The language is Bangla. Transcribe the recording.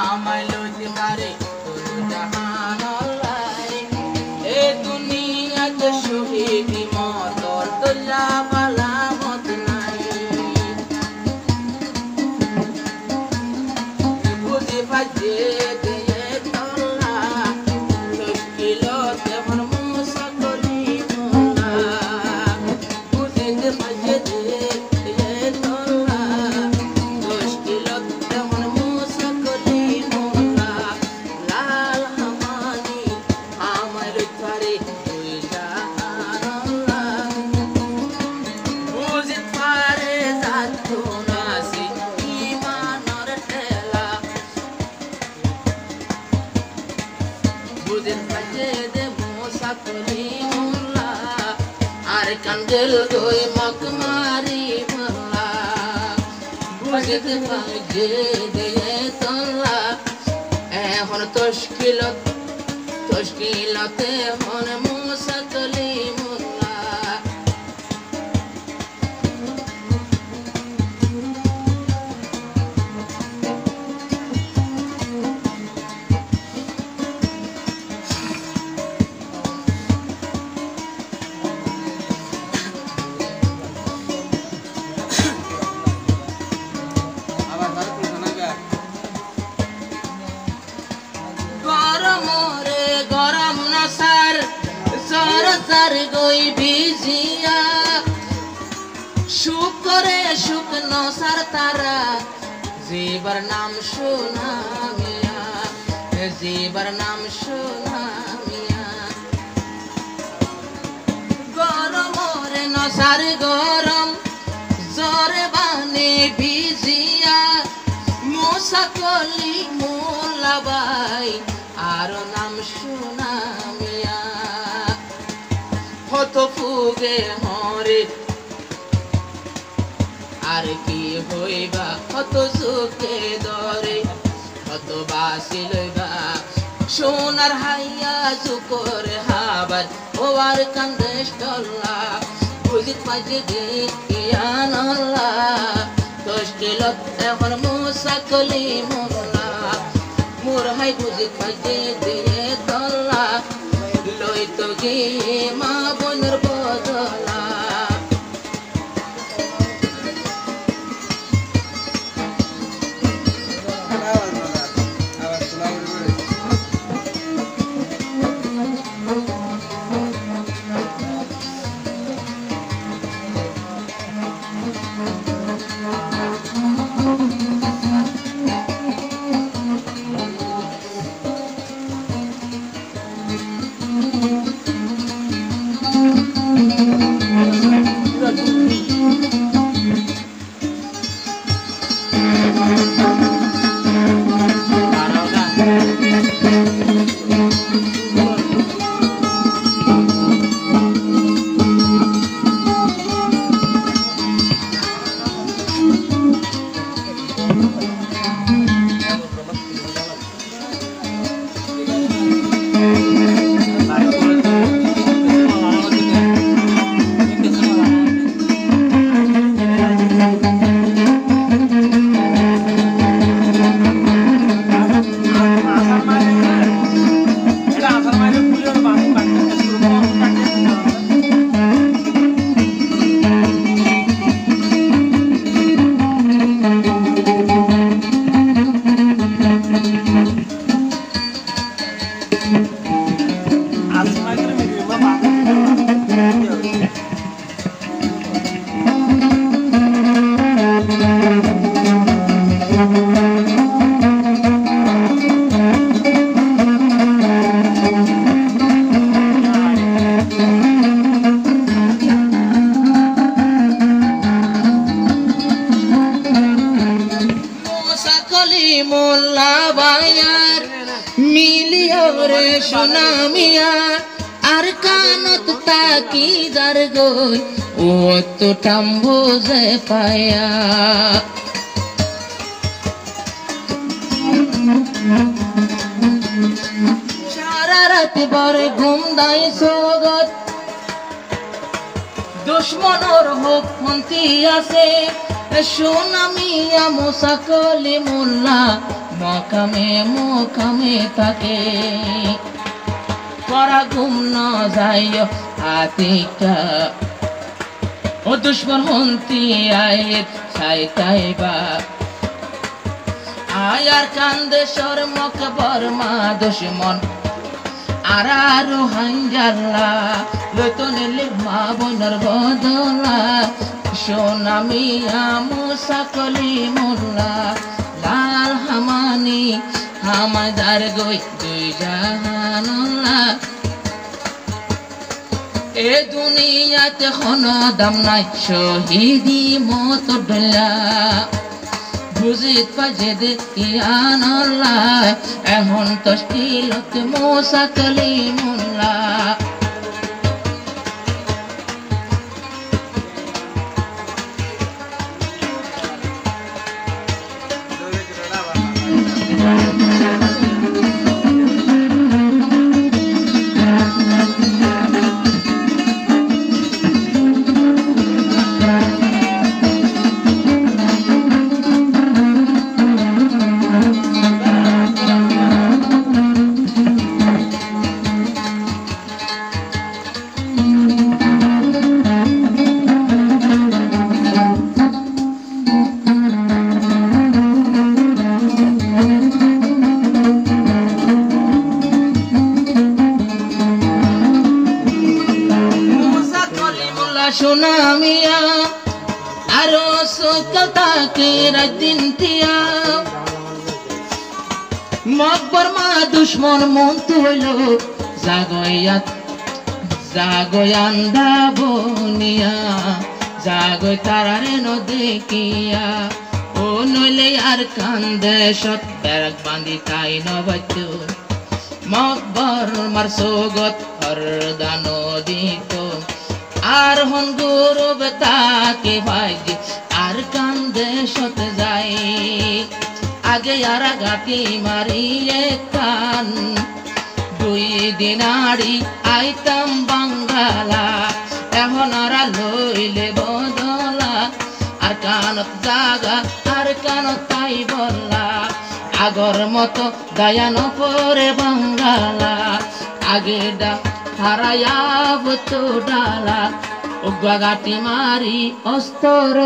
আমায় লইতে পারে তোর জাহান আল্লাহ এ দুনিয়াতে শহীদ মতর দোলা বালা মত নাই বুঝে বাজে দিয়ে তোলা মুশকিল তেমন মুসা করি মোলা বুঝে বাজে দিয়ে তোলা মুশকিল তেমন মুসা করি মোলা লাল হামানি আমার পারে তুই জাহান আল্লাহ বুঝে পারে যাতো নাসি ইমানর ঠেলা বুঝে বাজে দে মুসা করি মোলা আর কান্দল গই মক মারি মোলা বুঝে বাজে দে তোলা এখন তশকিলতে মন মুসা করি মোলা গরম রে গরম নসার সরসার গই ভিজিয়া সুখ করে সুখ নসার তারা জীবর নাম সোনামিয়া জীবর নাম সোনামিয়া গরম রে নসার গরম জরে বানে ভিজিয়া মুসা কলি মোলা বাই আর নাম সোনামিয়া হত ফুগে হরে আর কি হইবা হত সুখে দরে হত বাসি লইবা সোনার হাইয়া জুকর হাবার ও আর কান্দেশ টল্লা বুঝিত মাঝে দিয়ান আল্লাহ তশকিলত এখন মুসা কলি মোলা মোর হাই বুঝিত মাঝে দিয়ে তল্লা লইতো গিয়ে মা বোনের বদলা মোল্লা বায়ার মিলিয়রে সোনামিয়া আর কানত তাকিদার গই ও তো টাম্বুজে পায়া সারা রাত বরে ঘুম দাই সোগত দুশ্মনর হোক পন্থী আছে সোনামিয়া মুসা কলিমুল্লাহ মক মুখামে থাকে পরা ঘুম ন যাইও আতিকা ও দুশ্মন হন্তি আয়ের ছাইতাইবা আয়ার কান্দে সর মক বর্মা দুশ্মন আরারু হাঞ্জাল্লা লতনেলে মা বোনের বদলা সোনামিয়া মুসা কলিমুল্লা লাল হামানি হামাদার গই দুই জাহানুল্লাহ এ দুনিয়াতে কোনো দাম নাই শহীদি মত ডলা বুঝিত পাজে দে ইয়ানুল্লাহ এখন তশকিলত মুসা কলিমুল্লাহ সোনামিয়া আরো সকতাকে রাদিন তিয়া মকবর মা দুশ্মন মন্ত হইল জাগয়ান্দা বনিয়া জাগয় তারারে ন দেখিয়া ও নইলে আর কান্দে সত ব্যারাক বান্ধি তাই নবাদ্য মকবর মার সোগত হরদানো দিত আর হন গৌরব তাকে ভাগ্য আর কান্দে সত যাই আগে আর গাতি মারিয়ে কান দুই দিনাড়ি আইতাম বাঙ্গালা এখন আর লইলে বদলা আর কানত জাগা আর কানত তাই বললা আগর মতো দয়ান পরে বাঙ্গালা আগে ডা হারায়া বতো ডালা উগা গাটি মারি অস্তর